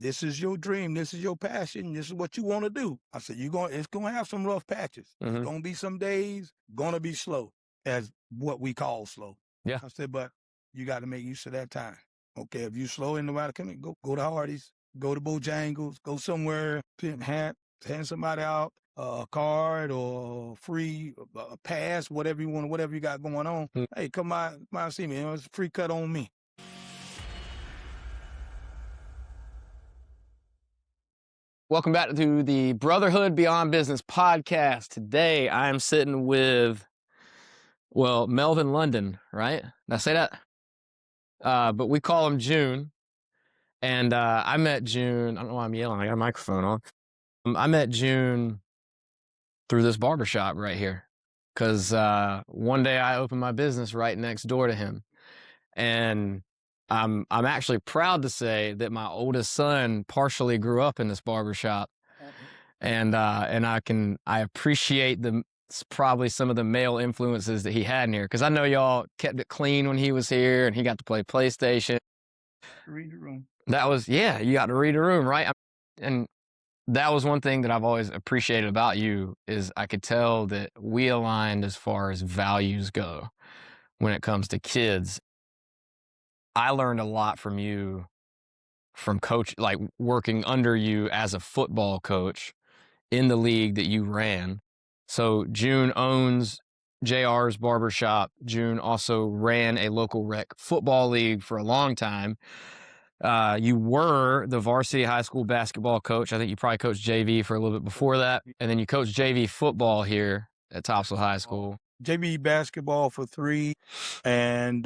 This is your dream. This is your passion. This is what you want to do. I said, it's going to have some rough patches. Mm-hmm. It's going to be some days going to be slow, as what we call slow. Yeah. I said, but you got to make use of that time. Okay, if you slow in the matter, go to Hardee's, go to Bojangles, go somewhere, hand somebody out a card or free a pass, whatever you got going on. Mm-hmm. Hey, come on, see me. It's a free cut on me. Welcome back to the Brotherhood Beyond Business podcast. Today, I'm sitting with, Melvin London, right? Did I say that? But we call him June. And I met June. I don't know why I'm yelling. I got a microphone on. I met June through this barbershop right here. Because one day I opened my business right next door to him. And I'm actually proud to say that my oldest son partially grew up in this barbershop. And I appreciate probably some of the male influences that he had in here. Because I know y'all kept it clean when he was here and he got to play PlayStation. Read the room. That was, you got to read a room, right? And that was one thing that I've always appreciated about you is I could tell that we aligned as far as values go when it comes to kids. I learned a lot from you, from coach, like working under you as a football coach in the league that you ran. So June owns JR's Barbershop. June also ran a local rec football league for a long time. You were the varsity high school basketball coach. I think you probably coached JV for a little bit before that. And then you coached JV football here at Topsail High School. JV basketball for 3 and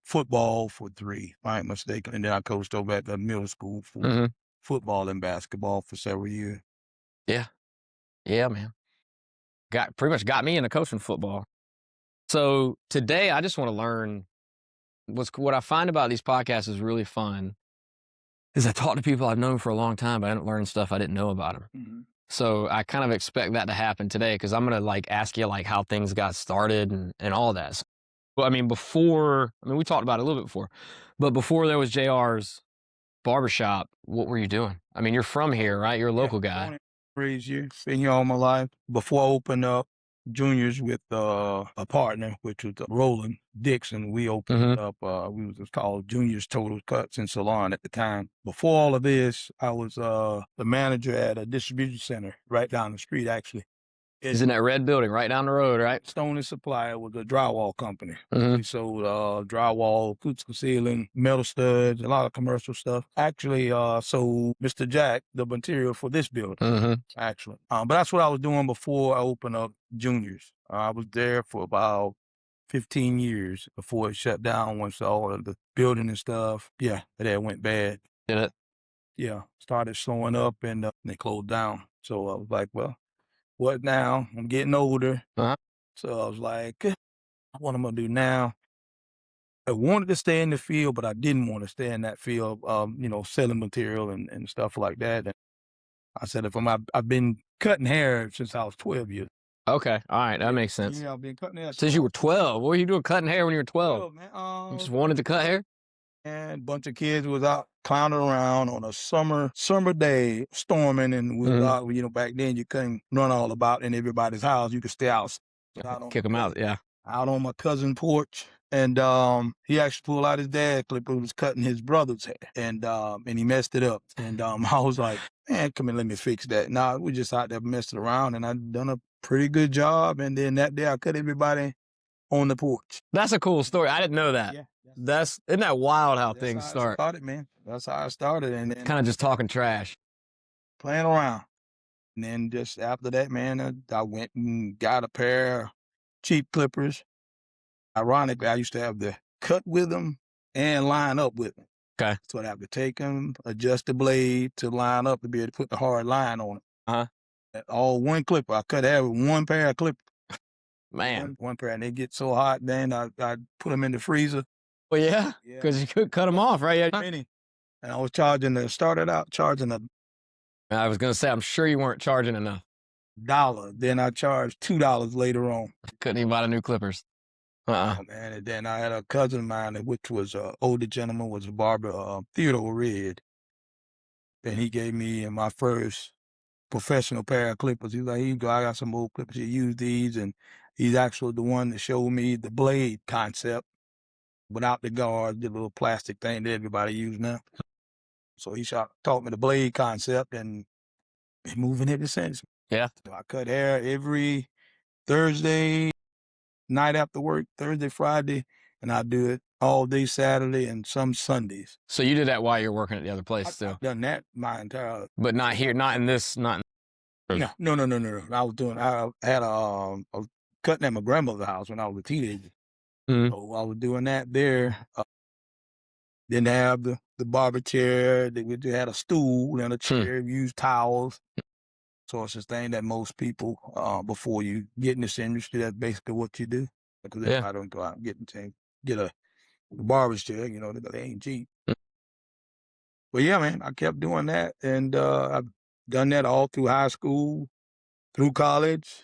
football for 3, if I ain't mistaken. And then I coached over at the middle school for football and basketball for several years. Yeah. Yeah, man. Pretty much got me into coaching football. So today I just want to learn what I find about these podcasts is really fun is I talk to people I've known for a long time, but I didn't learn stuff I didn't know about them. Mm-hmm. So I kind of expect that to happen today because I'm going to ask you how things got started and all that. So, well, we talked about it a little bit before, but before there was JR's Barbershop, what were you doing? I mean, you're from here, right? You're a local guy. Raised here, been here all my life. Before I opened up juniors with a partner, which was Roland Dixon, we opened up, was called Juniors Total Cuts and Salon at the time. Before all of this, I was the manager at a distribution center right down the street, actually. It's in that red building right down the road, right? Stone & Supply was a drywall company. Mm-hmm. We sold drywall, acoustical ceiling, metal studs, a lot of commercial stuff. Actually, sold Mr. Jack the material for this building, actually. But that's what I was doing before I opened up juniors. I was there for about 15 years before it shut down once all of the building and stuff, that went bad. Did it? Yeah, started slowing up and they closed down. So I was like, well, what now? I'm getting older. So I was like, what am I going to do now? I wanted to stay in the field, but I didn't want to stay in that field, selling material and stuff like that. And I said, I've been cutting hair since I was 12 years. Okay. All right. That makes sense. Yeah, I've been cutting hair. Since you were 12. What were you doing cutting hair when you were 12? Man, you just wanted to cut hair? And a bunch of kids was out clowning around on a summer day, storming, and we was out, back then you couldn't run all about in everybody's house. You could stay out kick them out, out on my cousin's porch. And he actually pulled out his dad clipper, was cutting his brother's hair, and he messed it up. And I was like, man, come here, let me fix that. Nah, we just out there messing around, and I'd done a pretty good job. And then that day I cut everybody on the porch. That's a cool story. I didn't know that. Yeah. Isn't that wild how things start? Started, man. That's how I started. And then kind of just talking trash. Playing around. And then just after that, man, I went and got a pair of cheap clippers. Ironically, I used to have to cut with them and line up with them. Okay. So I'd have to take them, adjust the blade to line up to be able to put the hard line on it. All one clipper. I cut hair with one pair of clippers. Man. One pair. And they get so hot, then I put them in the freezer. Well, yeah, because you could cut them off, right? And I was started out charging I was going to say, I'm sure you weren't charging enough. $1. Then I charged $2 later on. Couldn't even buy the new clippers. Uh-uh. Man, and then I had a cousin of mine, which was an older gentleman, was a barber, Theodore Red, and he gave me my first professional pair of clippers. He's like, here you go, I got some old clippers. You use these, and he's actually the one that showed me the blade concept without the guard, the little plastic thing that everybody uses now. So he taught me the blade concept, and been moving ever since. Yeah. So I cut hair every Thursday night after work, Thursday, Friday, and I do it all day Saturday and some Sundays. So you did that while you're working at the other place still? I've done that my entire. But not here, not in this, not. No. I was doing. I had a cutting at my grandmother's house when I was a teenager. Mm-hmm. So I was doing that there. Didn't have the barber chair. They had a stool and a chair. Use towels. So it's this thing that most people, before you get in this industry, that's basically what you do. Because I don't go out and get a barber's chair, you know, they ain't cheap. But yeah, man, I kept doing that. And I've done that all through high school, through college,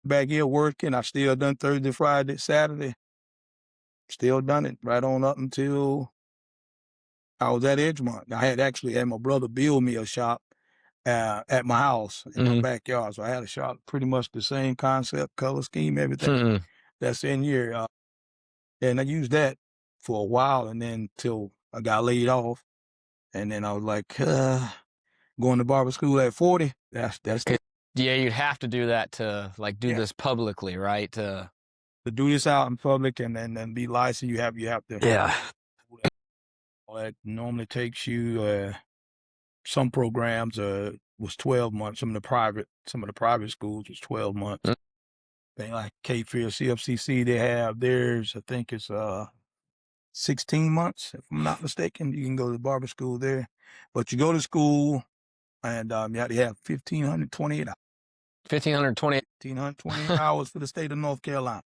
back here working. I still done Thursday, Friday, Saturday. Still done it right on up until I was at Edgemont. I had actually had my brother build me a shop at my house in my backyard. So I had a shop, pretty much the same concept, color scheme, everything that's in here. And I used that for a while, and then till I got laid off. And then I was like, going to barber school at 40. That's it. Yeah, you'd have to do that to like do this publicly, right? To do this out in public and then be licensed, you have to. Yeah. It normally takes you some programs was 12 months. Some of the private schools was 12 months. Thing like K-Fair, CFCC, they have theirs. I think it's 16 months, if I'm not mistaken. You can go to the barber school there, but you go to school and you have to have 1,528 hours. 1,520 hours for the state of North Carolina.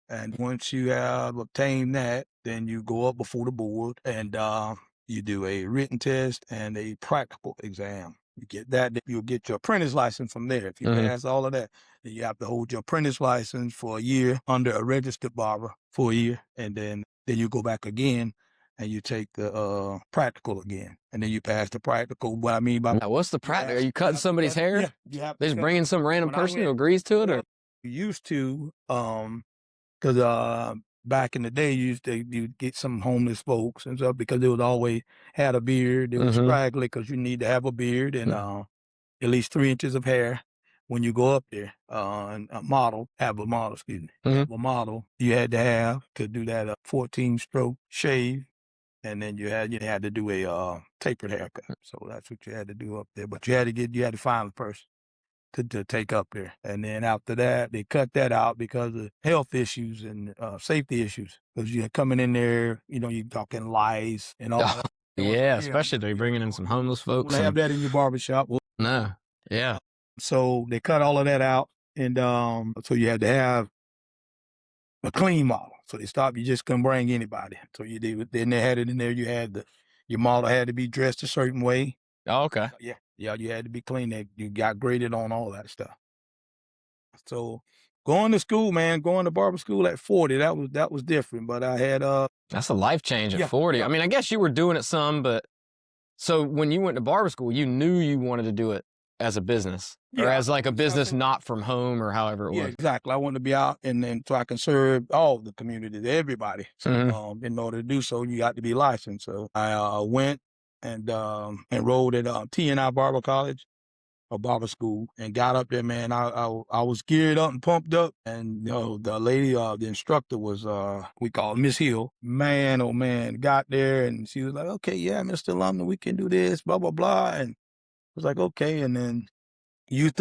And once you have obtained that, then you go up before the board and you do a written test and a practical exam. You get that, you'll get your apprentice license from there. If you pass all of that, then you have to hold your apprentice license for a year under a registered barber for a year. And then you go back again and you take the practical again. And then you pass the practical. What I mean by what's the practical? Are you cutting somebody's hair? Yeah. They're just bringing some random person who agrees to it? Or used to, because back in the day, you'd get some homeless folks and stuff because they would always had a beard. It was scraggly because you need to have a beard and at least 3 inches of hair when you go up there. And have a model, have a model you had to have to do that 14-stroke shave. And then you had to do a tapered haircut. So that's what you had to do up there. But you had to find a person to take up there. And then after that, they cut that out because of health issues and safety issues. Because you're coming in there, you know, you're talking lice and all that. Yeah, especially if they're bringing in some homeless folks. You have that in your barbershop. No, yeah. So they cut all of that out. And so you had to have a clean model. So they stopped. You just couldn't bring anybody. So you did. Then they had it in there. You had your model had to be dressed a certain way. Oh, okay. Yeah, you had to be clean. You got graded on all that stuff. So going to school, man, going to barber school at 40, that was different. But I had that's a life change at 40. I mean, I guess you were doing it some, but so when you went to barber school, you knew you wanted to do it as a business or as like a business not from home or however it was. Exactly. I wanted to be out and then so I can serve all the community, everybody. So in order to do so, you got to be licensed. So I went and enrolled at T&I Barber College or barber school and got up there, man. I was geared up and pumped up. And you know, the lady, the instructor was we call her Miss Hill. Man, oh man, got there and she was like, okay, yeah, Mr. Lumley, we can do this, blah, blah, blah. And I was like, okay. And then I'm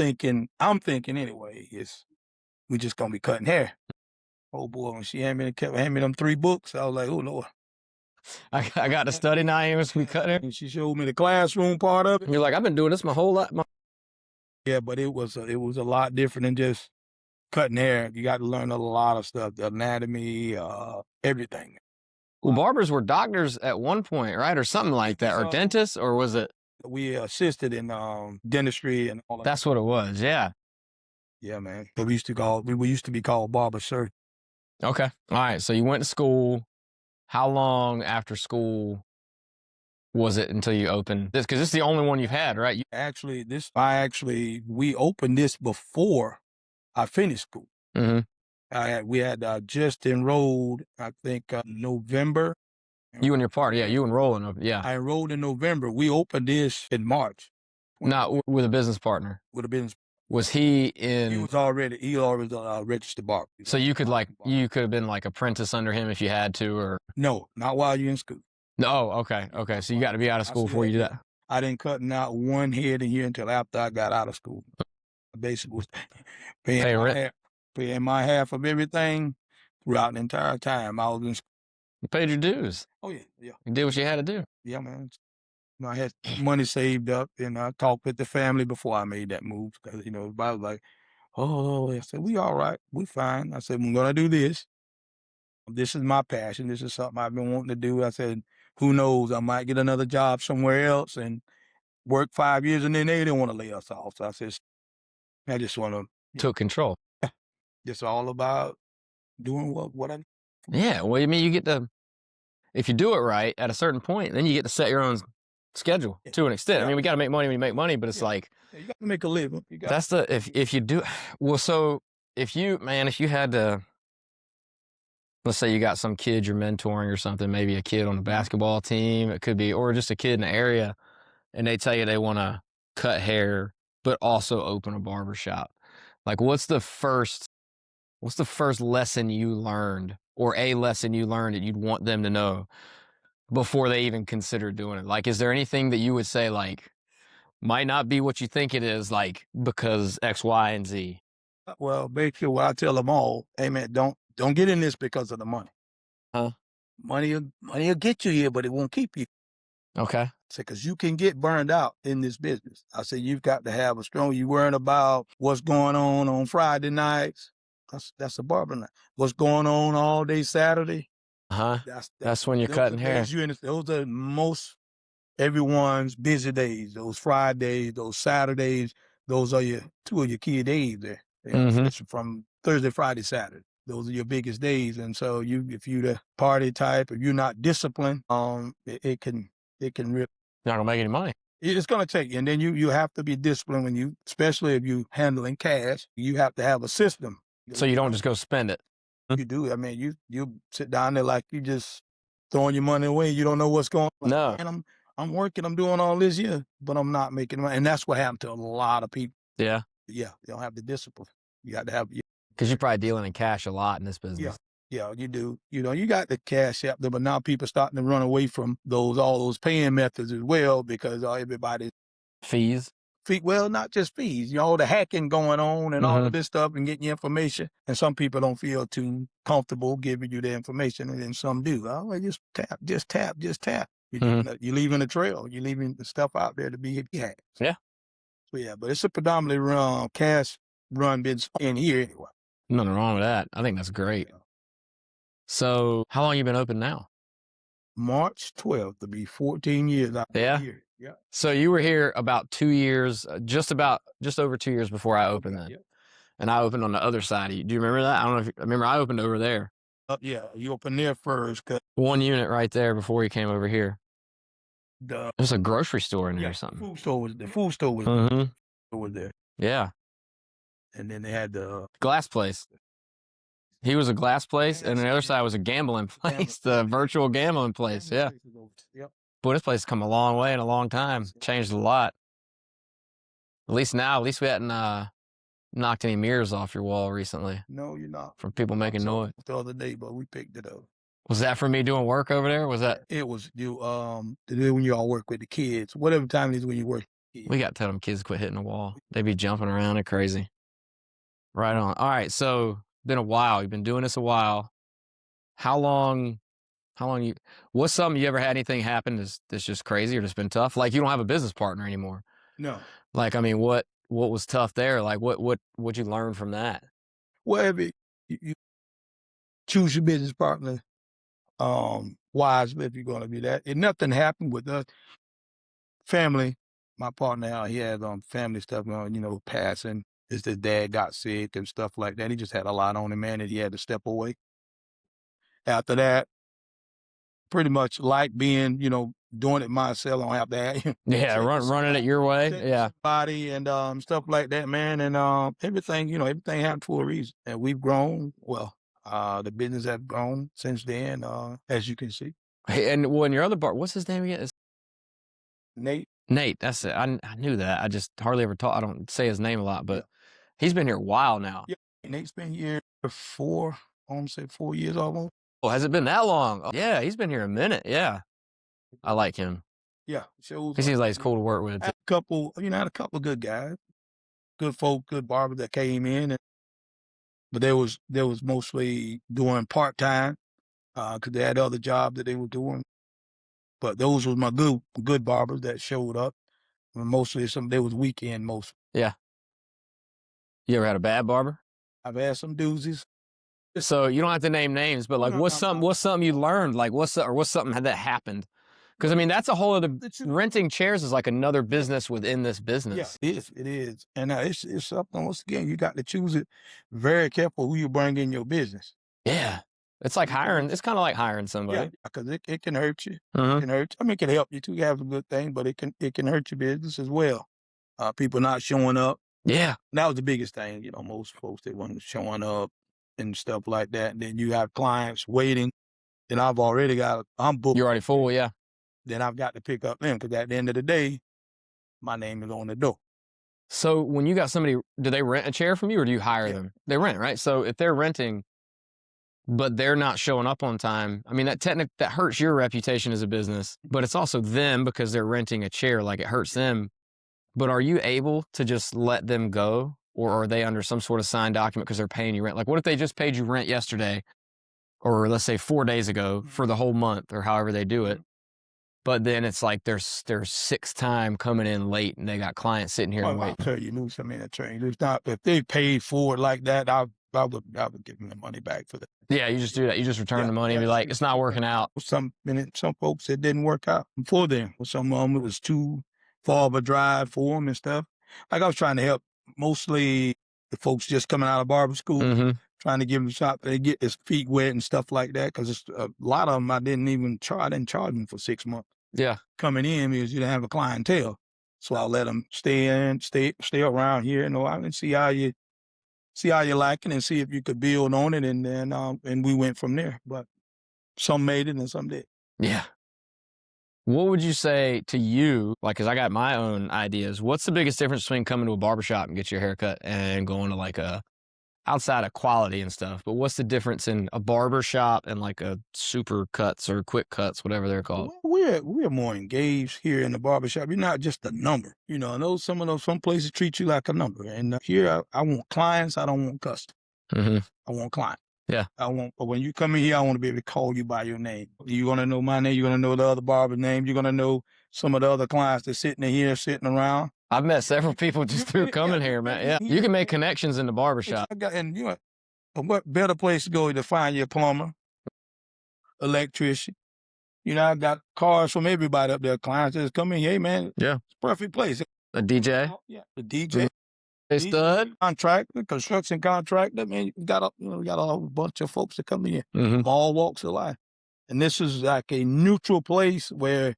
thinking anyway, we just gonna be cutting hair. Oh boy, when she kept handing me them 3 books, I was like, oh Lord. I got to study now. You must be cutting hair. And she showed me the classroom part of it. You're like, I've been doing this my whole life. Yeah, but it was a lot different than just cutting hair. You got to learn a lot of stuff, the anatomy, everything. Well, barbers were doctors at one point, right? Or something like that, or dentists, or was it? We assisted in dentistry and all that. That's what it was, yeah. Yeah, man. We used to be called barber surgeons. Okay. All right. So you went to school. How long after school was it until you opened this? Because this is the only one you've had, right? Actually, we opened this before I finished school. We had just enrolled, I think, November. You and your partner, yeah, you enrolled yeah. I enrolled in November. We opened this in March. Not with a business partner. With a business. Was he in? He was already registered barber. So you could have been like apprentice under him if you had to, or no, not while you're in school. No, okay. So you got to be out of school before you do that. I didn't cut out one head a year until after I got out of school. I basically was paying my half of everything throughout the entire time I was in school. You paid your dues. Oh yeah. You did what you had to do. Yeah, man. I had money saved up, and I talked with the family before I made that move because I was like, "Oh," I said, "We all right, we fine." I said, "We're gonna do this. This is my passion. This is something I've been wanting to do." I said, "Who knows? I might get another job somewhere else and work 5 years, and then they didn't want to lay us off." So I said, "I just want to took control." It's all about doing what I. Yeah, well, I mean, you get to, if you do it right at a certain point, then you get to set your own schedule to an extent. I mean, we got to make money when you make money, but it's like you got to make a living. That's the if you do well. So if you had to, let's say you got some kid you're mentoring or something, maybe a kid on a basketball team, it could be, or just a kid in the area, and they tell you they want to cut hair but also open a barbershop. Like, what's the first lesson you learned, or a lesson you learned that you'd want them to know before they even consider doing it? Like, is there anything that you would say, like, might not be what you think it is, like, because X, Y, and Z? Well, basically what I tell them all, hey man, don't get in this because of the money. Huh? Money will get you here, but it won't keep you. Okay. Because you can get burned out in this business. I said, you've got to have you worrying about what's going on Friday nights. That's a barber night. What's going on all day Saturday? That's when you're cutting hair. Those are most everyone's busy days. Those Fridays, those Saturdays, those are two of your key days there. From Thursday, Friday, Saturday. Those are your biggest days. And so if you're the party type, if you're not disciplined, it can rip. You're not gonna make any money. It's going to take you. And then you have to be disciplined especially if you're handling cash, you have to have a system. So you don't just go spend it. You do. I mean, you sit down there like you just throwing your money away. You don't know what's going on. No. And I'm working, I'm doing all this year, but I'm not making money. And that's what happened to a lot of people. Yeah. Yeah. They don't have the discipline. You got to have. Because you're probably dealing in cash a lot in this business. Yeah, you do. You got the cash out there, but now people starting to run away from all those paying methods as well because everybody. Fees? Well, not just fees, the hacking going on and all of this stuff and getting you information. And some people don't feel too comfortable giving you the information, and then some do. Oh, well, just tap. You're leaving a trail. You're leaving the stuff out there to be hacked. Yeah. So, yeah, but it's a predominantly cash run business in here anyway. Nothing wrong with that. I think that's great. Yeah. So how long you been open now? March 12th to be 14 years out here. Yeah. So you were here about 2 years, just over 2 years before I opened that. Yeah. And I opened on the other side of you. Do you remember that? I don't know if I remember. I opened over there. Yeah, you opened there first. One unit right there before you came over here. There's a grocery store in there or something. The food store was there. Yeah. And then they had the glass place. He was a glass place, and the other side was a gambling place, the virtual gambling place. Yeah. Yep. Boy, this place has come a long way in a long time. Changed a lot. At least we hadn't knocked any mirrors off your wall recently. No, you're not. From people making noise. The other day, but we picked it up. Was that for me doing work over there? Was that? It was when you all work with the kids. Whatever time it is when you work. We got to tell them kids to quit hitting the wall. They be jumping around and crazy. Right on. All right, so been a while. You've been doing this a while. How long what's something you ever had anything happen that's just crazy or just been tough? Like, you don't have a business partner anymore. No. Like, I mean, what was tough there? Like, what'd you learn from that? Well, you choose your business partner wisely if you're going to be that. And nothing happened with us. Family, my partner, he had family stuff going, passing. His dad got sick and stuff like that. He just had a lot on him, man, and he had to step away. After that, pretty much like being, doing it myself. I don't have to have, Yeah, running it your way. Yeah. Body and stuff like that, man. And everything, everything happened for a reason. And we've grown. Well, the business has grown since then, as you can see. Hey, and when your other bar, what's his name again? Nate. Nate, that's it. I knew that. I just hardly ever talk. I don't say his name a lot, but he's been here a while now. Yeah, Nate's been here for 4 years almost. Oh, has it been that long? Oh, yeah, he's been here a minute. Yeah, I like him. Yeah, he seems like he's cool to work with. Had a couple of good guys, good folk, good barbers that came in, but there was mostly doing part time because they had other jobs that they were doing. But those was my good barbers that showed up. Mostly they was weekend most. Yeah. You ever had a bad barber? I've had some doozies. So you don't have to name names, but like, what's something you learned? Like, what's something that happened? Because I mean, that's a whole other. Renting chairs is like another business within this business. Yeah, it is, and it's something. Once again, you got to choose it very careful who you bring in your business. Yeah, it's like hiring. It's kind of like hiring somebody. Yeah, because it can hurt you. It can hurt you. I mean, it can help you too. You have a good thing, but it can hurt your business as well. People not showing up. Yeah, and that was the biggest thing. Most folks they weren't showing up and stuff like that. And then you have clients waiting. Then I'm booked. You're already full. Yeah. Then I've got to pick up them because at the end of the day, my name is on the door. So when you got somebody, do they rent a chair from you or do you hire them? They rent, right? So if they're renting, but they're not showing up on time, I mean, that hurts your reputation as a business, but it's also them because they're renting a chair, like it hurts them. But are you able to just let them go, or are they under some sort of signed document because they're paying you rent? Like what if they just paid you rent yesterday, or let's say 4 days ago for the whole month or however they do it? But then it's like their sixth time coming in late and they got clients sitting here and waiting. I'll tell you, something that change. It's not, if they paid for it like that, I would give them the money back for that. Yeah, you just do that. You just return the money and be like, it's not working out. Some folks, it didn't work out for them. Some of them, it was too far of a drive for them and stuff. Like I was trying to help mostly the folks just coming out of barber school, trying to give them a shot. They get his feet wet and stuff like that. Because a lot of them, I didn't charge them for 6 months. Yeah, coming in because you didn't have a clientele, so I'll let them stay around here, and see how you like it, and see if you could build on it, and then and we went from there. But some made it and some did. Yeah. What would you say to you? Like, because I got my own ideas. What's the biggest difference between coming to a barbershop and get your haircut and going to like outside of quality and stuff, but what's the difference in a barbershop and like a super cuts or quick cuts, whatever they're called? We're more engaged here in the barbershop. You're not just a number. I know some places treat you like a number. And here I want clients. I don't want customers. I want clients. Yeah. But when you come in here, I want to be able to call you by your name. You're going to know my name. You're going to know the other barber's name. You're going to know some of the other clients that's sitting around. I've met several people just through coming here, man. Yeah, you can make connections in the barbershop. And what better place to go to find your plumber, electrician? I got cars from everybody up there. Clients just come in, hey man, it's a perfect place. A DJ, the DJ, stud, contractor, construction contractor. Man, we got a bunch of folks that come in from all walks of life, and this is like a neutral place where,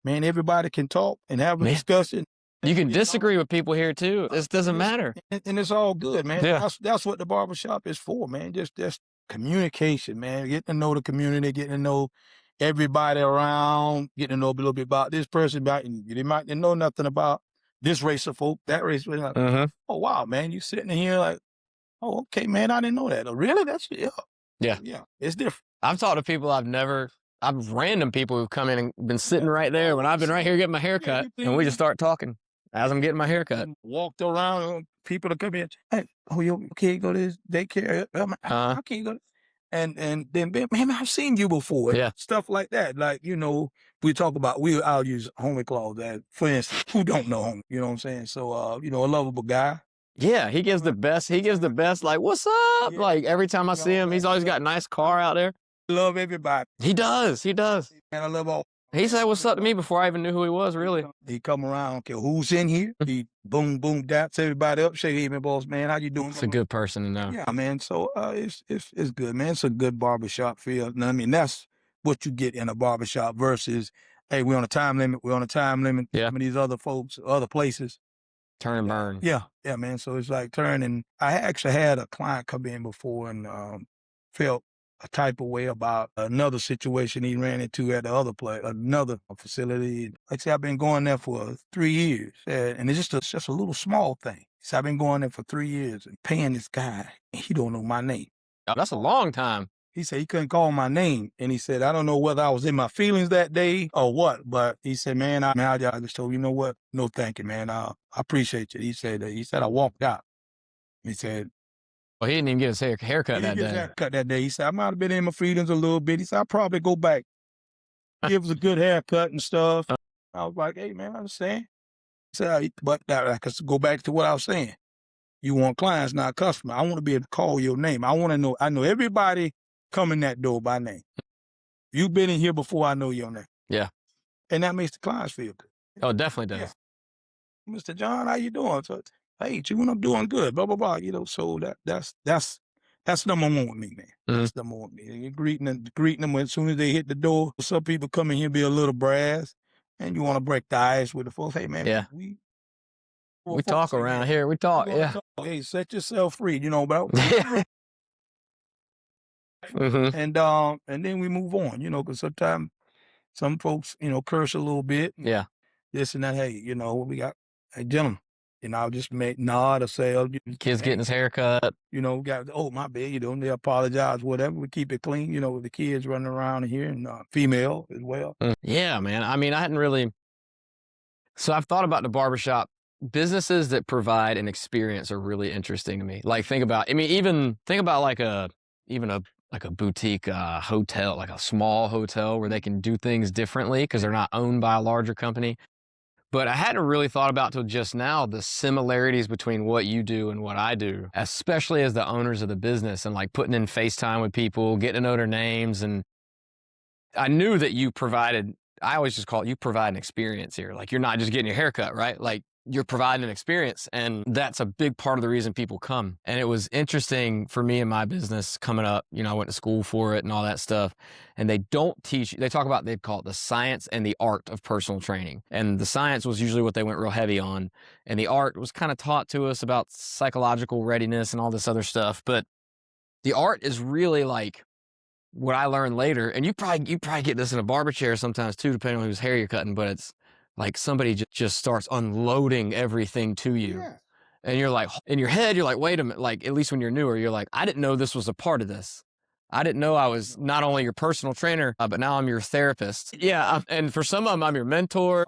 man, everybody can talk and have a discussion. You can disagree with people here too. This doesn't matter. And it's all good, man. Yeah. That's what the barbershop is for, man. Just communication, man. Getting to know the community, getting to know everybody around, getting to know a little bit about this person, you might not know nothing about this race of folk, that race. Like, oh, wow, man. You sitting here like, oh, okay, man, I didn't know that. Oh, really? Yeah, it's different. I've talked to people I've random people who've come in and been sitting right there when I've been right here getting my haircut, and we just start talking as I'm getting my haircut. Walked around, people to come in. Hey, your kid go to this daycare? How can you go? And then, man, I've seen you before. Yeah. Stuff like that. Like, we talk about, I'll use homie clause as, for instance, who don't know homie, you know what I'm saying? So, a lovable guy. Yeah, he gives the best, like, what's up? Yeah. Like, every time I see him, he's always got a nice car out there. Love everybody. He does. And I love all He said what's up to me before I even knew who he was, really. He come around, okay, who's in here? He boom, boom, daps everybody up, say, hey, man, boss, man, how you doing? It's a good person to know. Yeah, man. So it's good, man. It's a good barbershop feel. And I mean, that's what you get in a barbershop versus, hey, we're on a time limit. We're on a time limit. Yeah. Some of these other folks, other places. Turn and burn. Yeah, man. So it's like turning. I actually had a client come in before and felt a type of way about another situation he ran into at the other place, another facility. Like I said, I've been going there for 3 years, and it's just a little small thing. So I've been going there for 3 years and paying this guy, and he don't know my name. Oh, that's a long time. He said he couldn't call my name, and he said, I don't know whether I was in my feelings that day or what, but he said, man, I just told you know what? No, thank you, man. I appreciate you. He said I walked out. He said, well, he didn't even get his haircut he that didn't get his day. haircut that day. He said, I might have been in my feelings a little bit. He said, I'll probably go back, give us a good haircut and stuff. I was like, hey, man, I understand. He said, but I could go back to what I was saying. You want clients, not customers. I want to be able to call your name. I want to know. I know everybody coming that door by name. You've been in here before I know your name. Yeah. And that makes the clients feel good. Oh, it definitely does. Yeah. Mr. John, how you doing? So, hey, June, I'm doing good. Blah blah blah. You know, so that's number one with me, man. That's number one with me. You're greeting them as soon as they hit the door. Some people come in here be a little brass, and you want to break the ice with the folks. Hey, man, yeah. We talk around here. We talk, yeah. Hey, set yourself free, you know, about. And then we move on, you know, because sometimes some folks, you know, curse a little bit. Yeah. This and that. Hey, you know, we got a gentleman. You know, I'll just make nod or say, kid's getting his hair cut. You know, my bad, you know, they apologize, whatever. We keep it clean, you know, with the kids running around here and female as well. Yeah, man. I mean, I hadn't really. So I've thought about the barbershop. Businesses that provide an experience are really interesting to me. Like think about like a boutique hotel, like a small hotel where they can do things differently because they're not owned by a larger company. But I hadn't really thought about till just now the similarities between what you do and what I do, especially as the owners of the business and like putting in FaceTime with people, getting to know their names. And I knew that I always just call it, you provide an experience here. Like you're not just getting your hair cut, right? Like you're providing an experience, and that's a big part of the reason people come. And it was interesting for me in my business coming up, you know, I went to school for it and all that stuff, and they don't teach, they talk about, they call it the science and the art of personal training. And the science was usually what they went real heavy on, and the art was kind of taught to us about psychological readiness and all this other stuff. But the art is really like what I learned later, and you probably get this in a barber chair sometimes too, depending on whose hair you're cutting, but it's like somebody just starts unloading everything to you. Yeah. And you're like, in your head, you're like, wait a minute, like, at least when you're newer, you're like, I didn't know this was a part of this. I didn't know I was not only your personal trainer, but now I'm your therapist. Yeah, and for some of them, I'm your mentor.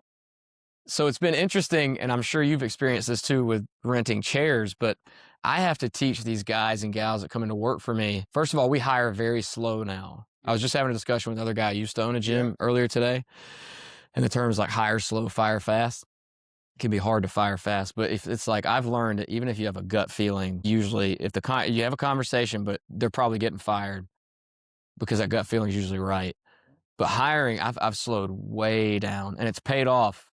So it's been interesting, and I'm sure you've experienced this too with renting chairs, but I have to teach these guys and gals that come into work for me. First of all, we hire very slow now. I was just having a discussion with another guy who used to own a gym earlier today. And the term is like hire slow, fire fast. It can be hard to fire fast, but if it's like, I've learned that even if you have a gut feeling, usually if you have a conversation, but they're probably getting fired because that gut feeling is usually right. But hiring, I've slowed way down, and it's paid off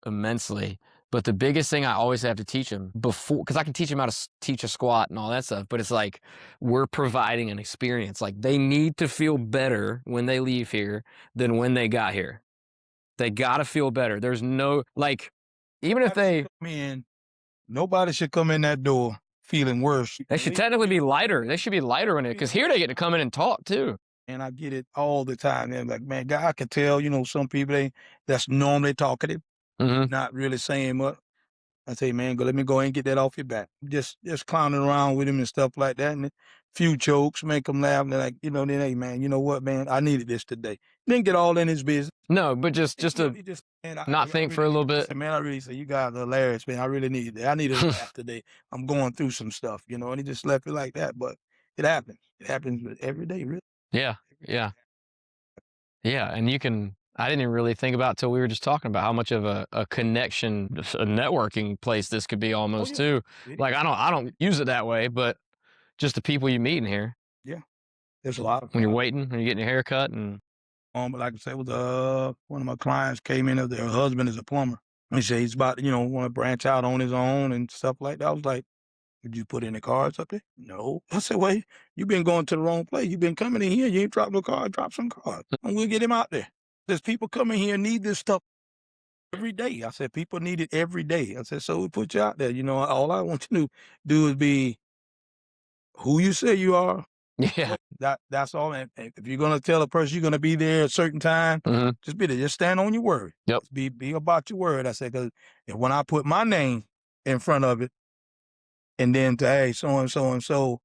immensely. But the biggest thing I always have to teach them because I can teach them how to teach a squat and all that stuff, but it's like we're providing an experience. Like they need to feel better when they leave here than when they got here. They got to feel better. There's no, like, even if they come in, nobody should come in that door feeling worse. They should technically be lighter. They should be lighter in it, because here they get to come in and talk too. And I get it all the time. They're like, man, God, I can tell, you know, some people, that's normally talkative, not really saying much. I say, man, let me go ahead and get that off your back. Just clowning around with him and stuff like that. And a few jokes, make them laugh. And they're like, you know, then, hey, man, you know what, man, I needed this today. Didn't get all in his business. No, but just to not think for a little bit. Man, I really say, you guys are hilarious, man. I really needed that. I needed a laugh today. I'm going through some stuff, you know, and he just left it like that. But it happens. It happens every day, really. Yeah, yeah. Yeah, and I didn't even really think about till we were just talking about how much of a connection, a networking place this could be almost too. Like I don't use it that way, but just the people you meet in here. Yeah, there's a lot of when you're waiting, when you're getting your hair cut, and But like I said, one of my clients came in, their husband is a plumber. He said he's about, want to branch out on his own and stuff like that. I was like, did you put any cards up there? No. I said, well, you've been going to the wrong place. You've been coming in here. You ain't dropped no cards. Drop some cards. And we'll get him out there. There's people coming here need this stuff every day. I said, people need it every day. I said, so we put you out there. All I want you to do is be who you say you are. Yeah. That's all. And if you're going to tell a person you're going to be there at a certain time, just be there. Just stand on your word. Yep. Just be about your word. I said, because when I put my name in front of it, and then to, hey, so-and-so,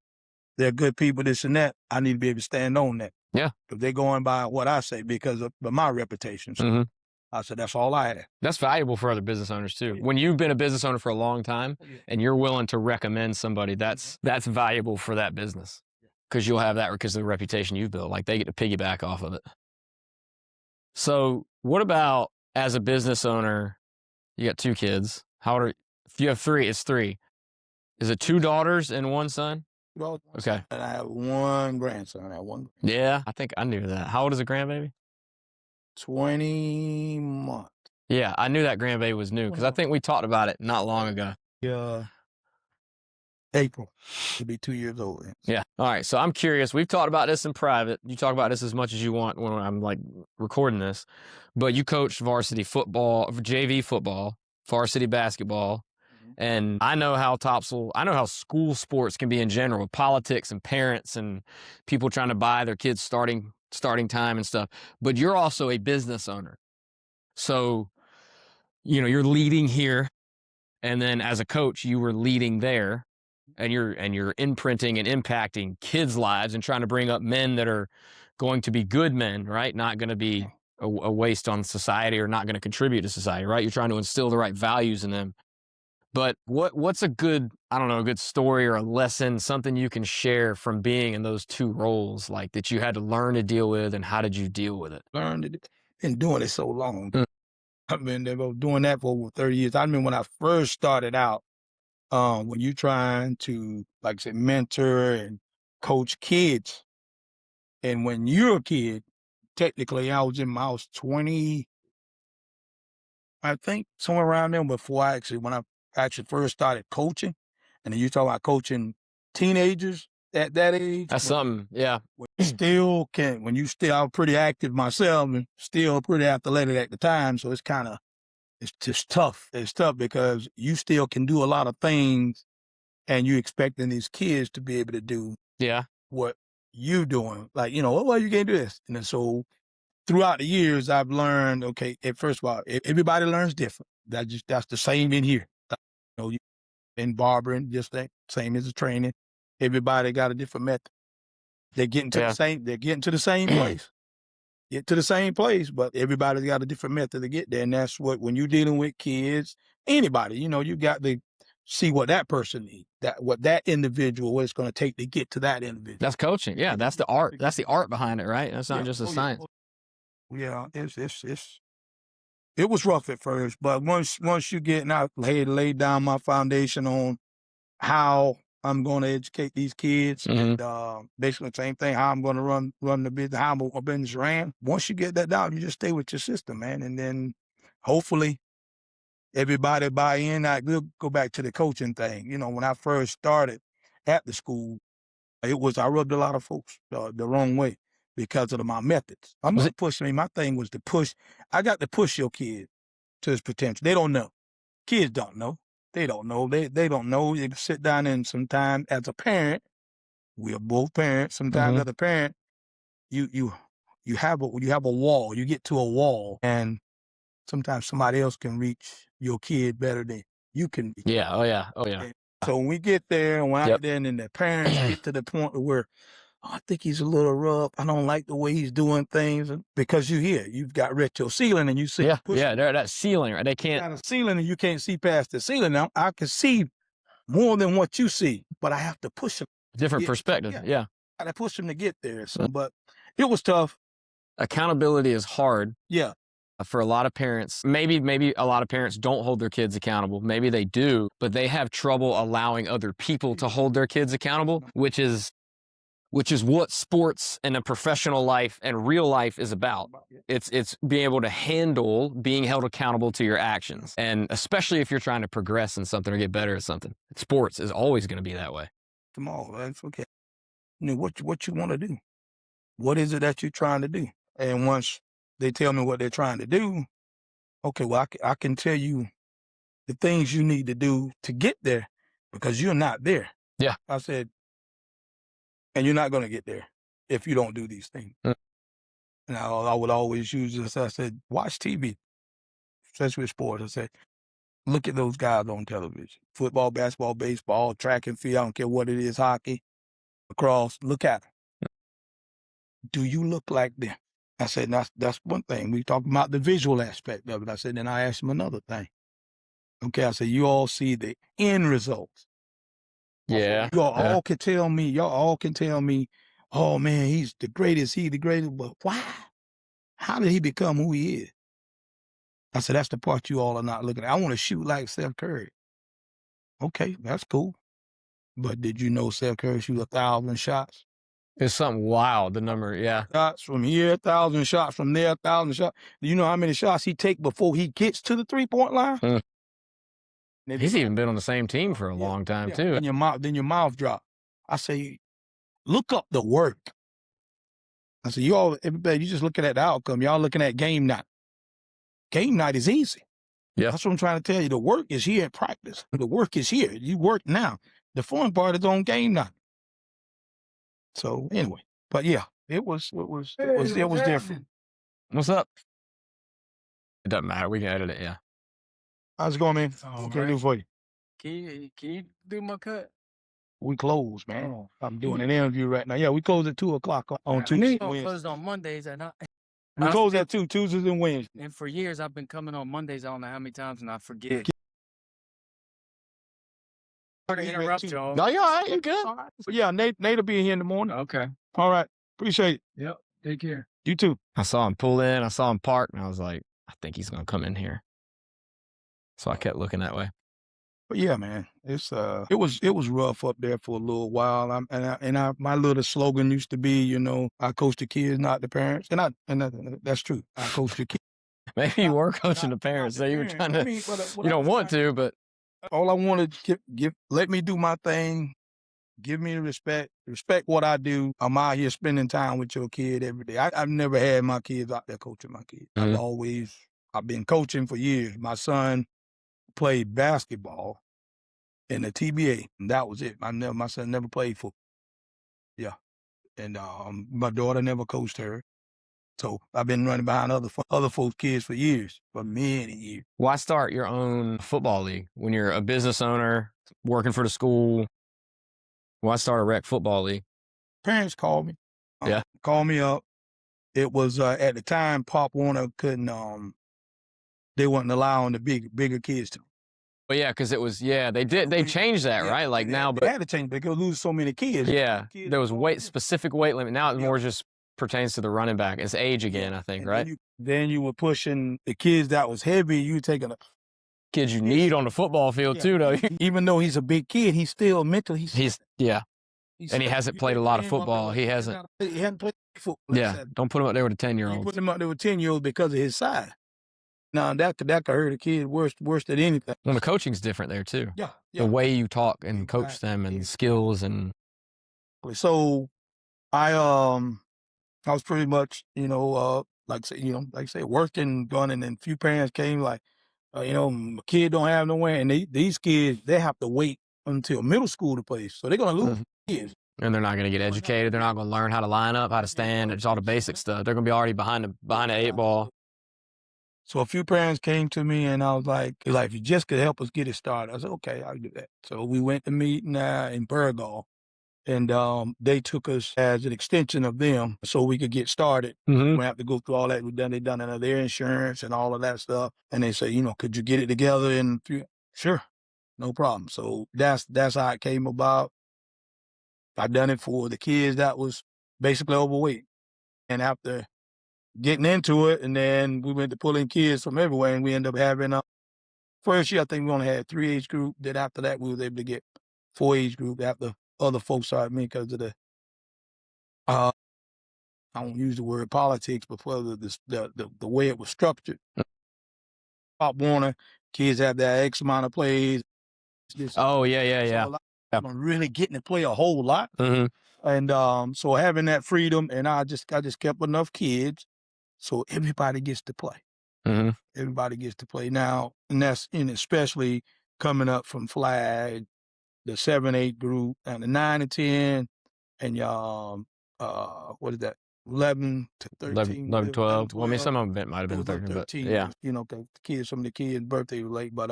they're good people, this and that, I need to be able to stand on that. Yeah. If they're going by what I say because of my reputation. So I said, that's all I had. That's valuable for other business owners too. When you've been a business owner for a long time and you're willing to recommend somebody, that's valuable for that business because you'll have that because of the reputation you've built. Like they get to piggyback off of it. So what about as a business owner, you got 2 kids. How old are, if you have 3, it's 3. Is it 2 daughters and 1 son? Well, okay. And I have 1 grandson. I have 1. Yeah, I think I knew that. How old is a grandbaby? 20 months. Yeah, I knew that grandbaby was new because I think we talked about it not long ago. Yeah. April. He'll be 2 years old. Yeah. All right. So I'm curious. We've talked about this in private. You talk about this as much as you want when I'm like recording this, but you coached varsity football, JV football, varsity basketball. And I know how school sports can be in general, politics and parents and people trying to buy their kids starting time and stuff. But you're also a business owner. So, you're leading here. And then as a coach, you were leading there. And you're imprinting and impacting kids' lives and trying to bring up men that are going to be good men, right? Not going to be a waste on society or not going to contribute to society, right? You're trying to instill the right values in them. But what's a good story or a lesson, something you can share from being in those 2 roles, like that you had to learn to deal with, and how did you deal with it? Learned it. Been doing it so long. I've been doing that for over 30 years. I remember when I first started out, when you're trying to, like I said, mentor and coach kids. And when you're a kid, technically I was 20, I think somewhere around there before when I actually first started coaching. And then you talk about coaching teenagers at that age. That's something, yeah. When you I was pretty active myself and still pretty athletic at the time. So it's just tough. It's tough because you still can do a lot of things and you expecting these kids to be able to do what you doing. Like, well, you can't do this. And then so throughout the years, I've learned, okay, first of all, everybody learns different. That's the same in here. In barbering, just that same as the training. Everybody got a different method. They're getting to the same place. Get to the same place, but everybody's got a different method to get there. And that's when you're dealing with kids, anybody, you got to see what that person needs, what it's going to take to get to that individual. That's coaching. Yeah, that's the art. That's the art behind it, right? That's not just a science. Yeah, it was rough at first, but once you get out, laid down my foundation on how I'm going to educate these kids, and basically the same thing, how I'm going to run the business, how my business ran. Once you get that down, you just stay with your system, man, and then hopefully everybody buy in. We'll go back to the coaching thing. When I first started at the school, I rubbed a lot of folks the wrong way because of my methods. I'm not pushing. My thing was to push. I got to push your kid to his potential. They don't know. Kids don't know. They don't know. They don't know. You can sit down and sometimes as a parent, we are both parents. Sometimes as a parent, you have a wall. You get to a wall, and sometimes somebody else can reach your kid better than you can reach. Yeah. Oh yeah. And so when we get there, and I get there, and the parents get to the point where, I think he's a little rough. I don't like the way he's doing things, because you've got retro ceiling, and you see, they're that ceiling, right? They can't. Got a ceiling, and you can't see past the ceiling. Now I can see more than what you see, but I have to push him. Different perspective. Yeah. I got to push him to get there. So, but it was tough. Accountability is hard. Yeah. For a lot of parents, maybe a lot of parents don't hold their kids accountable. Maybe they do, but they have trouble allowing other people to hold their kids accountable, which is which is what sports and a professional life and real life is about. It's being able to handle being held accountable to your actions. And especially if you're trying to progress in something or get better at something. Sports is always going to be that way. Tomorrow, that's okay. You know, what you want to do? What is it that you're trying to do? And once they tell me what they're trying to do, okay, well, I can tell you the things you need to do to get there because you're not there. Yeah. I said, and you're not going to get there if you don't do these things. And I would always use this. I said, watch TV, especially with sports. I said, look at those guys on television. Football, basketball, baseball, track and field, I don't care what it is, hockey, lacrosse, look at them. Do you look like them? I said, that's one thing. We talk about the visual aspect of it. I said, then I asked him another thing. Okay, I said, you all see the end results. Yeah. Y'all all can tell me, oh man, he's the greatest, but why? How did he become who he is? I said, that's the part you all are not looking at. I want to shoot like Steph Curry. Okay, that's cool. But did you know Steph Curry shoot 1,000 shots? It's something wild, the number, yeah. Shots from here, 1,000 shots from there, 1,000 shots. Do you know how many shots he take before he gets to the three-point line? He's even been on the same team for a long time, too. Then your mouth drop. I say, look up the work. I said, everybody, you just looking at the outcome. Y'all looking at game night. Game night is easy. Yeah. That's what I'm trying to tell you. The work is here at practice. The work is here. You work now. The fun part is on game night. So anyway, but yeah, it was different. What's up? It doesn't matter. We can edit it, yeah. How's it going, man? What can I do for you? Can you do my cut? We close, man. I'm doing an interview right now. Yeah, we close at 2:00 on Tuesday. We closed on Mondays and we close at 2 Tuesdays and Wednesdays. And for years I've been coming on Mondays. I don't know how many times, and I forget. Sorry to interrupt, Joe. No, you're all right. You're good. All right. Yeah, Nate will be here in the morning. Okay. All right. Appreciate it. Yep. Take care. You too. I saw him pull in. I saw him park, and I was like, I think he's going to come in here. So I kept looking that way. But yeah, man, it was rough up there for a little while. My little slogan used to be, you know, I coach the kids, not the parents, and that's true. I coach the kids. Maybe you were coaching the parents, so you were trying to. You don't want to, but all I wanted to let me do my thing. Give me the respect what I do. I'm out here spending time with your kid every day. I've never had my kids out there coaching my kids. Mm-hmm. I've been coaching for years. My son played basketball in the TBA, and that was it. My son never played football. Yeah, and my daughter never coached her. So I've been running behind other folks' kids for years, for many years. Why start your own football league when you're a business owner working for the school? Why start a rec football league? Parents called me. Yeah, called me up. It was at the time Pop Warner couldn't. They wasn't allowing the bigger kids to. Well, yeah, because it was, they changed that, right? Like now, but they had to change because lose so many kids. Yeah, there was specific weight limit. Now it more just pertains to the running back. It's age again, I think, right? Then you were pushing the kids that was heavy. You taking a kids you need on the football field too, though. Even though he's a big kid, he's still mentally. And he hasn't played a lot of football. He hasn't. He hadn't played football. Yeah, don't put him up there with a 10-year-old. You put him up there with 10-year-olds because of his size. Now that could hurt a kid worse than anything. Well, the coaching's different there too. Yeah. The way you talk and coach them and skills and. So, I was pretty much like I say working, gunning, and few parents came like, my kid don't have nowhere, and these kids they have to wait until middle school to play, so they're gonna lose kids. And they're not going to get educated. They're not going to learn how to line up, how to stand. It's all the basic stuff. They're going to be already behind the 8 ball. So a few parents came to me, and I was like, if you just could help us get it started. I said, okay, I'll do that. So we went to meet in Burgall, and they took us as an extension of them so we could get started. Mm-hmm. We have to go through all that. They done their insurance and all of that stuff. And they say, could you get it together in 3? Sure, no problem. So that's how it came about. I done it for the kids that was basically overweight. And after getting into it, and then we went to pulling kids from everywhere, and we ended up having first year, I think we only had 3 age group. Then after that, we was able to get 4 age group after other folks started me because of the I don't use the word politics, but for the way it was structured. Pop Warner, kids have that X amount of plays. Oh, yeah. So a lot of them really getting to play a whole lot. Mm-hmm. And so having that freedom, and I just kept enough kids so everybody gets to play. Mm-hmm. Everybody gets to play now, and especially coming up from flag, the 7, 8 group, and the 9 and 10, and what is that? 11 to 13, 11, 12. 12. Well, I mean, some of them might have been It was 13, but 13, yeah. some of the kids' birthday was late, but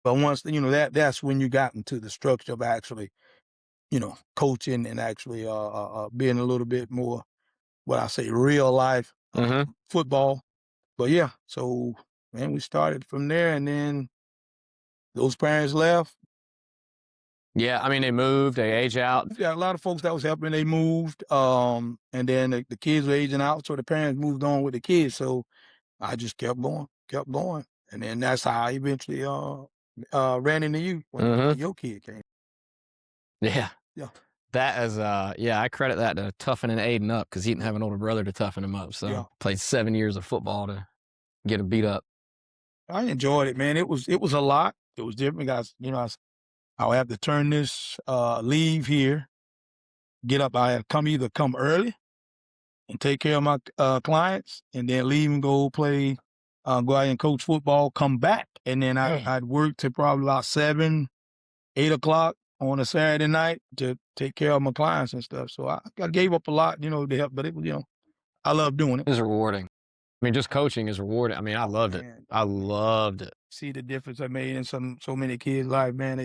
once that's when you got into the structure of actually, coaching and actually being a little bit more, what I say, real life football. But yeah, so man, we started from there, and then those parents left. Yeah, I mean, they moved, they age out. Yeah, a lot of folks that was helping, they moved, and then the kids were aging out, so the parents moved on with the kids. So I just kept going, and then that's how I eventually ran into you when your kid came. Yeah. Yeah. That is, I credit that to toughening Aiden up because he didn't have an older brother to toughen him up. So played 7 years of football to get him beat up. I enjoyed it, man. It was a lot. It was different, guys. I'll have to turn this, leave here, get up. I have either come early and take care of my clients, and then leave and go play, go out and coach football, come back. And then I'd work to probably about 7, 8 o'clock on a Saturday night to take care of my clients and stuff. So I gave up a lot, to help, but it was, I love doing it. It was rewarding. I mean, just coaching is rewarding. I mean, I loved it. I loved it. See the difference I made in so many kids' lives, man.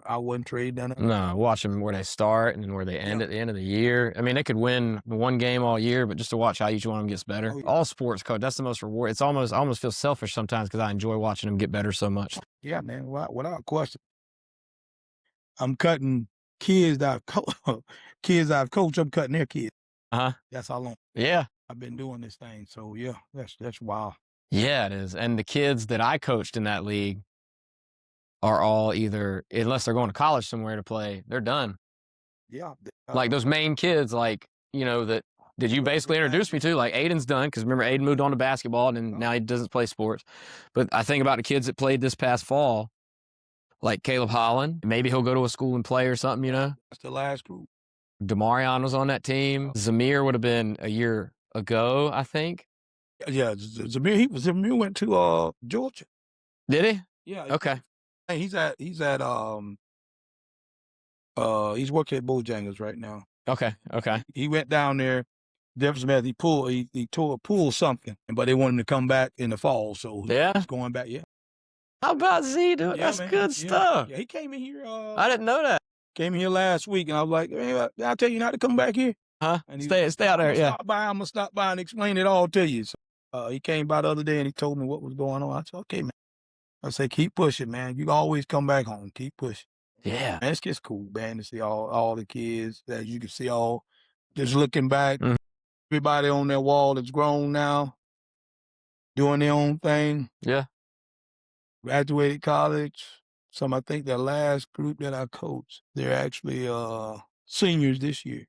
I wouldn't trade none of it. No, watch them where they start and where they end at the end of the year. I mean, they could win one game all year, but just to watch how each one of them gets better. All sports, coach, that's the most reward. I almost feel selfish sometimes because I enjoy watching them get better so much. Yeah, man, without question. I'm cutting kids that I've coached. I'm cutting their kids. That's how long. Yeah. I've been doing this thing. So yeah, that's wild. Yeah, it is. And the kids that I coached in that league are all either, unless they're going to college somewhere to play, they're done. Yeah. Like those main kids, like, that you basically introduced me to, like Aiden's done, because remember Aiden moved on to basketball and now he doesn't play sports. But I think about the kids that played this past fall, like Caleb Holland. Maybe he'll go to a school and play or something, That's the last group. Demarion was on that team. Zamir would have been a year ago, I think. Yeah, Zamir went to Georgia. Did he? Yeah. Okay. He's working at Bojangles right now. Okay. He went down there. Difference, he tore a pull something, but they want him to come back in the fall. So he's going back. Yeah. How about Z, dude? Yeah, that's good stuff. Yeah, he came in here. I didn't know that. Came in here last week, and I was like, "Hey, I'll tell you not to come back here." And stay out there. Yeah. I'm gonna stop by and explain it all to you. So, he came by the other day and he told me what was going on. I said, "Okay, man." I said, "Keep pushing, man. You always come back home. Keep pushing." Yeah. Man, it's just cool, man, to see all the kids that you can see just looking back. Everybody on their wall is grown now, doing their own thing. Yeah. Graduated college. I think the last group that I coached, they're actually seniors this year.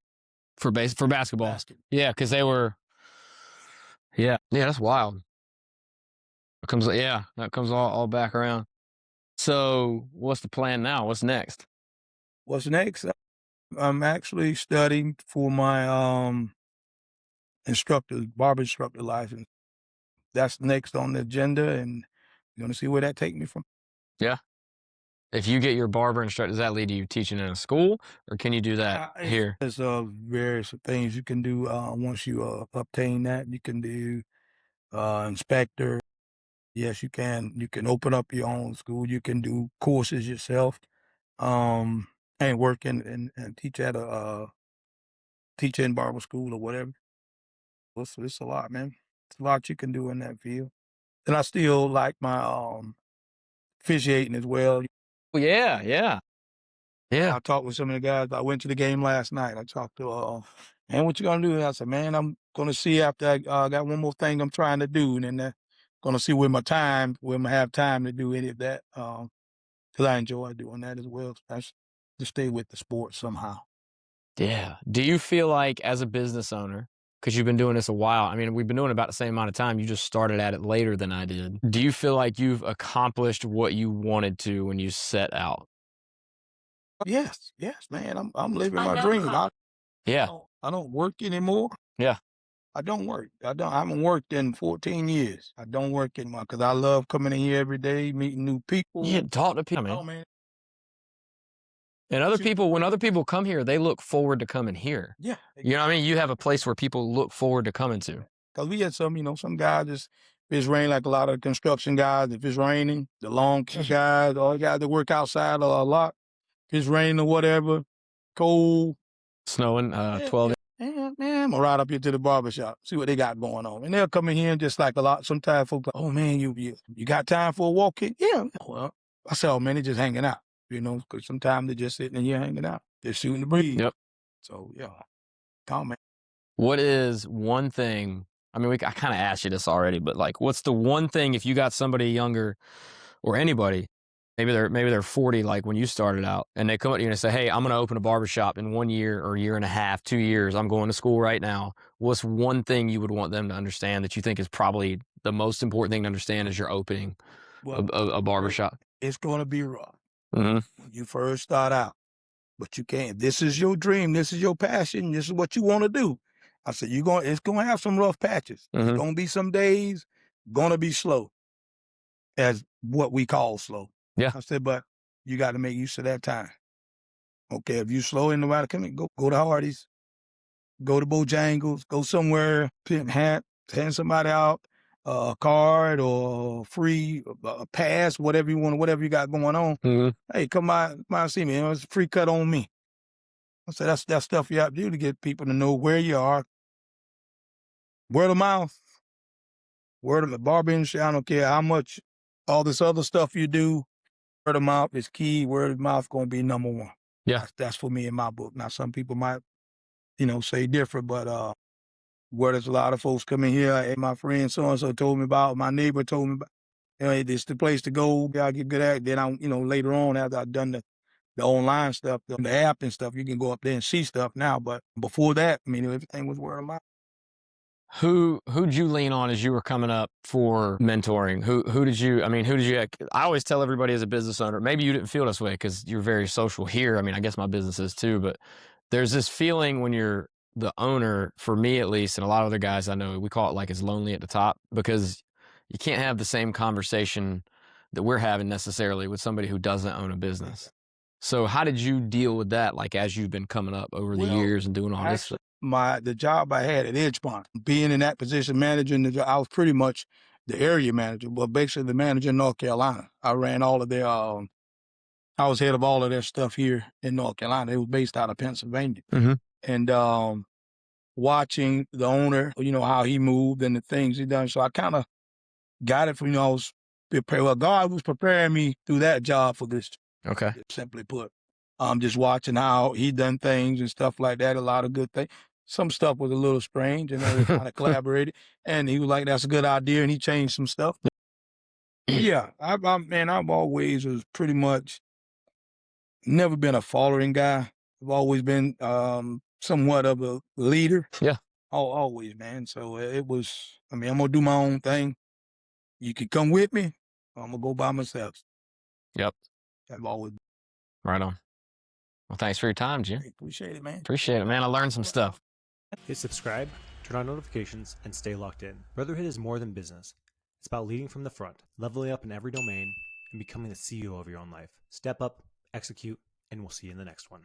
For basketball. Yeah, because they were. Yeah, that's wild. That comes all back around. So what's the plan now? What's next? What's next? I'm actually studying for my barber instructor license. That's next on the agenda, and you're going to see where that takes me from. Yeah. If you get your barber instructor, does that lead to you teaching in a school, or can you do that here? There's various things you can do once you obtain that. You can do inspector. Yes, you can. You can open up your own school. You can do courses yourself, and work and teach at a teacher in barber school or whatever. It's a lot, man. It's a lot you can do in that field. And I still like my officiating as well. Yeah. I talked with some of the guys. I went to the game last night. I talked to, man, what you gonna do? And I said, man, I'm gonna see after I got one more thing I'm trying to do, and then gonna see where I have time to do any of that. Because I enjoy doing that as well. I just stay with the sport somehow. Yeah. Do you feel like as a business owner, because you've been doing this a while, I mean, we've been doing it about the same amount of time. You just started at it later than I did. Do you feel like you've accomplished what you wanted to when you set out? Yes, man. I'm living my dream. Yeah. I don't work anymore. Yeah. I don't work. I haven't worked in 14 years. I don't work anymore because I love coming in here every day, meeting new people. Yeah. Talk to people, man. Oh, man. And other people, when other people come here, they look forward to coming here. Yeah. You know what I mean? You have a place where people look forward to coming to. Because we had some guys just, if it's raining, like a lot of construction guys, if it's raining, the long guys, all the guys that work outside a lot, if it's raining or whatever, cold. Snowing, 12. Man, I'm gonna ride up here to the barbershop, see what they got going on. And they'll come in here and just like a lot, sometimes folks like, oh man, you got time for a walk in? Yeah. Well, I say, oh man, they just hanging out, because sometimes they're just sitting in here hanging out. They're shooting the breeze. Yep. So, yeah, come man. What is one thing? I mean, I kind of asked you this already, but like, what's the one thing if you got somebody younger or anybody, maybe they're 40, like when you started out, and they come up to you and say, hey, I'm going to open a barbershop in 1 year or year and a half, 2 years. I'm going to school right now. What's one thing you would want them to understand that you think is probably the most important thing to understand as you're opening a barbershop? It's going to be rough Mm-hmm. when you first start out, but you can't. This is your dream. This is your passion. This is what you want to do. I said, it's going to have some rough patches. Mm-hmm. It's going to be some days, going to be slow, as what we call slow. Yeah. I said, but you got to make use of that time. Okay, if you slow in the right, come in, go to Hardee's, go to Bojangles, go somewhere, hand somebody out a card or free a pass, whatever you got going on. Mm-hmm. Hey, come by see me. It's a free cut on me. I said, that's stuff you have to do to get people to know where you are. Word of mouth. Word of the barber industry, I don't care how much all this other stuff you do, word of mouth is key. Word of mouth going to be number one. Yeah. That's for me in my book. Now, some people might, say different, but where there's a lot of folks coming here, and my friend so-and-so told me about, my neighbor told me about, it's the place to go. I get good at it. Then later on, after I've done the online stuff, the app and stuff, you can go up there and see stuff now. But before that, everything was word of mouth. Who'd you lean on as you were coming up for mentoring? Who did you I always tell everybody as a business owner, maybe you didn't feel this way because you're very social here. I mean, I guess my business is too, but there's this feeling when you're the owner, for me at least, and a lot of other guys I know, we call it like it's lonely at the top because you can't have the same conversation that we're having necessarily with somebody who doesn't own a business. So how did you deal with that, like as you've been coming up over the years and doing all this stuff? The job I had at Edgemont, being in that position, managing the job, I was pretty much the area manager, but basically the manager in North Carolina. I ran all of their, I was head of all of their stuff here in North Carolina. It was based out of Pennsylvania. Mm-hmm. And watching the owner, how he moved and the things he done. So I kind of got it from, I was prepared. Well, God was preparing me through that job for this. Okay. Simply put. Just watching how he done things and stuff like that, a lot of good things. Some stuff was a little strange, and we kind of collaborated. And he was like, "That's a good idea," and he changed some stuff. Yeah, I've always was pretty much never been a following guy. I've always been somewhat of a leader. Yeah, always, man. So it was. I'm gonna do my own thing. You can come with me. I'm gonna go by myself. Yep. I've always. Right on. Well, thanks for your time, Jim. Appreciate it, man. Appreciate it, man. I learned some stuff. Hit subscribe, turn on notifications, and stay locked in. Brotherhood is more than business. It's about leading from the front, leveling up in every domain, and becoming the CEO of your own life. Step up, execute, and we'll see you in the next one.